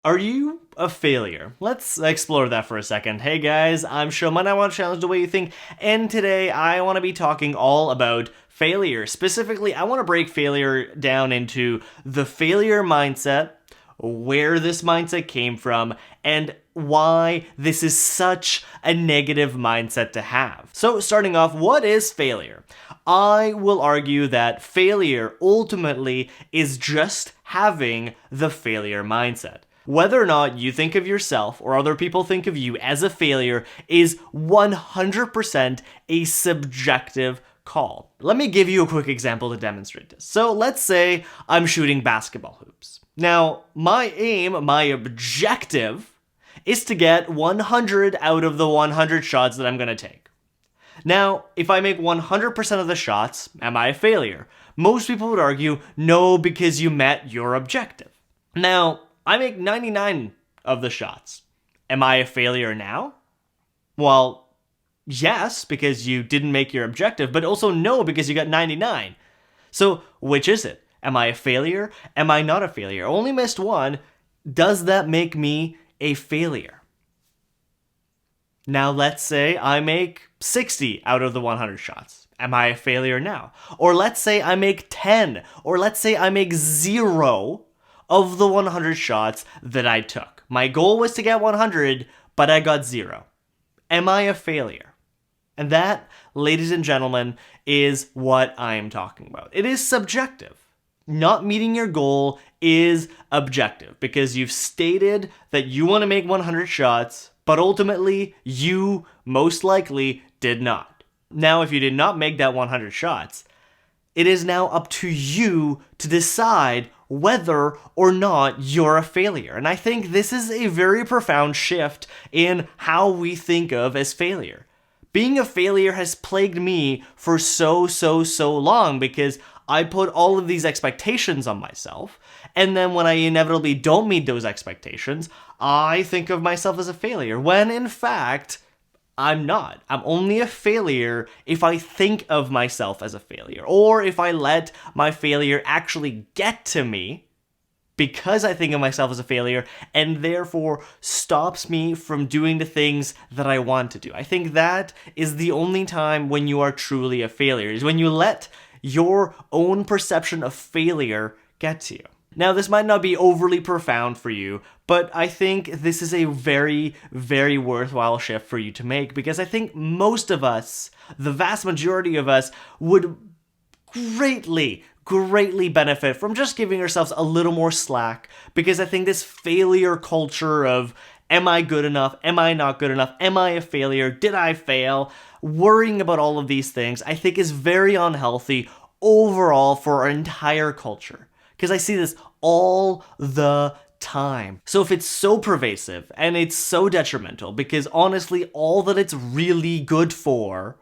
Are you a failure? Let's explore that for a second. Hey guys, I'm Showman. I want to challenge the way you think, and today I want to be talking all about failure. Specifically, I want to break failure down into the failure mindset, where this mindset came from, and why this is such a negative mindset to have. So, starting off, what is failure? I will argue that failure ultimately is just having the failure mindset. Whether or not you think of yourself or other people think of you as a failure is 100% a subjective call. Let me give you a quick example to demonstrate this. So let's say I'm shooting basketball hoops. Now, my aim, my objective, is to get 100 out of the 100 shots that I'm going to take. Now, if I make 100% of the shots, am I a failure? Most people would argue, no, because you met your objective. Now, I make 99 of the shots. Am I a failure now? Well, yes, because you didn't make your objective, but also no, because you got 99. So, which is it? Am I a failure? Am I not a failure? Only missed one. Does that make me a failure? Now, let's say I make 60 out of the 100 shots. Am I a failure now? Or let's say I make 10, or let's say I make 0 of the 100 shots that I took. My goal was to get 100, but I got 0. Am I a failure? And that, ladies and gentlemen, is what I am talking about. It is subjective. Not meeting your goal is objective because you've stated that you want to make 100 shots, but ultimately you most likely did not. Now, if you did not make that 100 shots, it is now up to you to decide whether or not you're a failure. And I think this is a very profound shift in how we think of as failure. Being a failure has plagued me for so long because I put all of these expectations on myself, and then when I inevitably don't meet those expectations, I think of myself as a failure, when in fact, I'm not. I'm only a failure if I think of myself as a failure, or if I let my failure actually get to me because I think of myself as a failure and therefore stops me from doing the things that I want to do. I think that is the only time when you are truly a failure, is when you let your own perception of failure get to you. Now, this might not be overly profound for you, but I think this is a very worthwhile shift for you to make, because I think most of us, the vast majority of us, would greatly benefit from just giving ourselves a little more slack, because I think this failure culture of, am I good enough? Am I not good enough? Am I a failure? Did I fail? Worrying about all of these things, I think is very unhealthy overall for our entire culture. Because I see this all the time. So if it's so pervasive and it's so detrimental, because honestly, all that it's really good for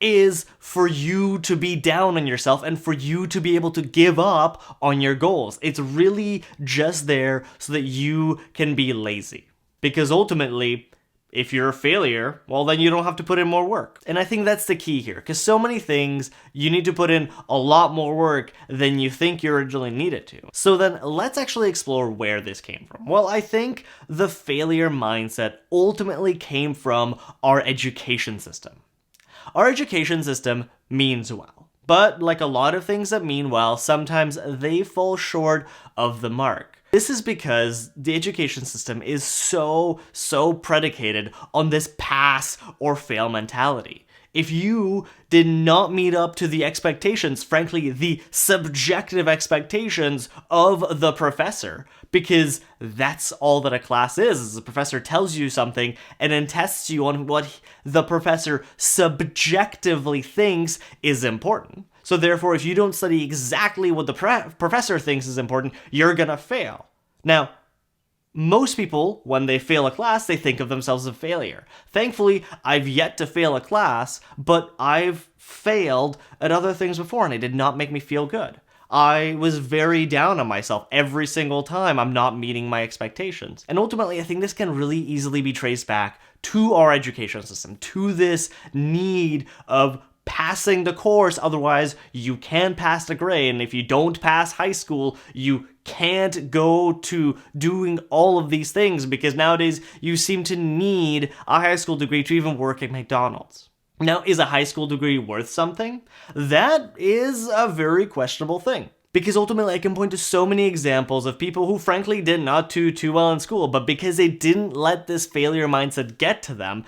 is for you to be down on yourself and for you to be able to give up on your goals. It's really just there so that you can be lazy. Because ultimately, if you're a failure, well, then you don't have to put in more work. And I think that's the key here, because so many things, you need to put in a lot more work than you think you originally needed to. So then let's actually explore where this came from. Well, I think the failure mindset ultimately came from our education system. Our education system means well, but like a lot of things that mean well, sometimes they fall short of the mark. This is because the education system is so predicated on this pass or fail mentality. If you did not meet up to the expectations, frankly, the subjective expectations of the professor, because that's all that a class is the professor tells you something and then tests you on what the professor subjectively thinks is important. So therefore, if you don't study exactly what the professor thinks is important, you're gonna fail. Now, most people, when they fail a class, they think of themselves as a failure. Thankfully, I've yet to fail a class, but I've failed at other things before, and it did not make me feel good. I was very down on myself every single time I'm not meeting my expectations. And ultimately, I think this can really easily be traced back to our education system, to this need of passing the course, otherwise you can pass the grade, and if you don't pass high school, you can't go to doing all of these things, because nowadays you seem to need a high school degree to even work at McDonald's. Now, is a high school degree worth something? That is a very questionable thing. Because ultimately I can point to so many examples of people who frankly did not do too well in school, but because they didn't let this failure mindset get to them,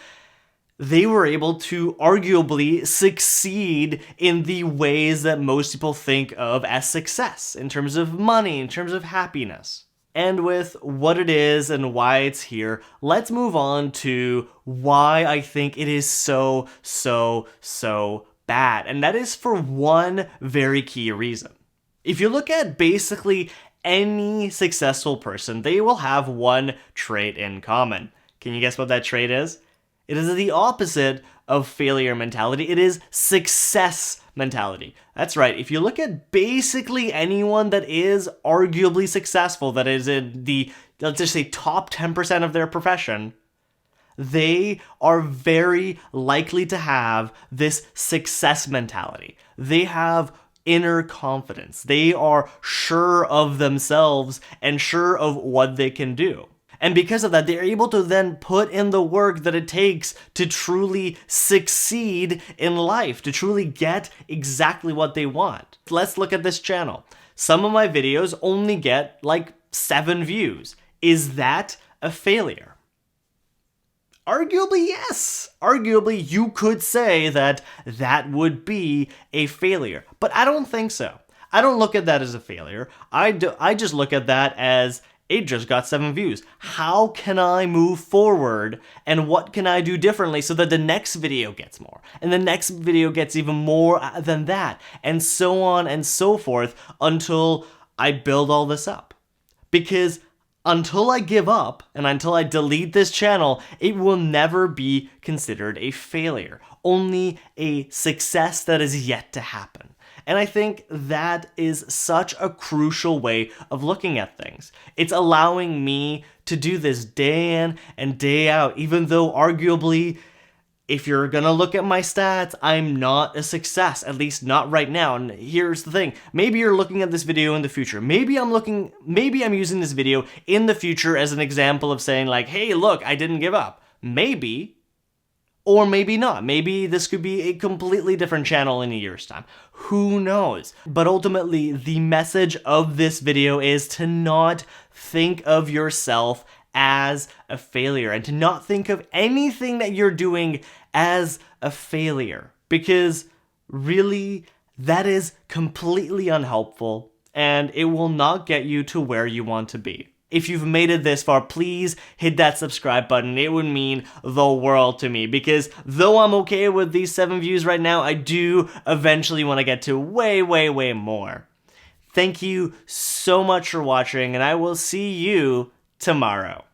they were able to arguably succeed in the ways that most people think of as success, in terms of money, in terms of happiness. And with what it is and why it's here, let's move on to why I think it is so bad. And that is for one very key reason. If you look at basically any successful person, they will have one trait in common. Can you guess what that trait is? It is the opposite of failure mentality. It is success mentality. That's right. If you look at basically anyone that is arguably successful, that is in the, let's just say, top 10% of their profession, they are very likely to have this success mentality. They have inner confidence. They are sure of themselves and sure of what they can do. And because of that, they're able to then put in the work that it takes to truly succeed in life, to truly get exactly what they want. Let's look at this channel. Some of my videos only get like 7 views. Is that a failure? Arguably, yes. Arguably, you could say that that would be a failure. But I don't think so. I don't look at that as a failure. I just look at that as, it just got 7 views. How can I move forward, and what can I do differently so that the next video gets more, and the next video gets even more than that, and so on and so forth until I build all this up. Because until I give up and until I delete this channel, it will never be considered a failure, only a success that is yet to happen. And I think that is such a crucial way of looking at things. It's allowing me to do this day in and day out, even though arguably, if you're gonna look at my stats, I'm not a success, at least not right now. And here's the thing, maybe you're looking at this video in the future. Maybe I'm using this video in the future as an example of saying like, hey, look, I didn't give up. Maybe. Or maybe not. Maybe this could be a completely different channel in a year's time. Who knows? But ultimately, the message of this video is to not think of yourself as a failure, and to not think of anything that you're doing as a failure, because really that is completely unhelpful and it will not get you to where you want to be. If you've made it this far, please hit that subscribe button. It would mean the world to me, because though I'm okay with these 7 views right now, I do eventually want to get to way more. Thank you so much for watching, and I will see you tomorrow.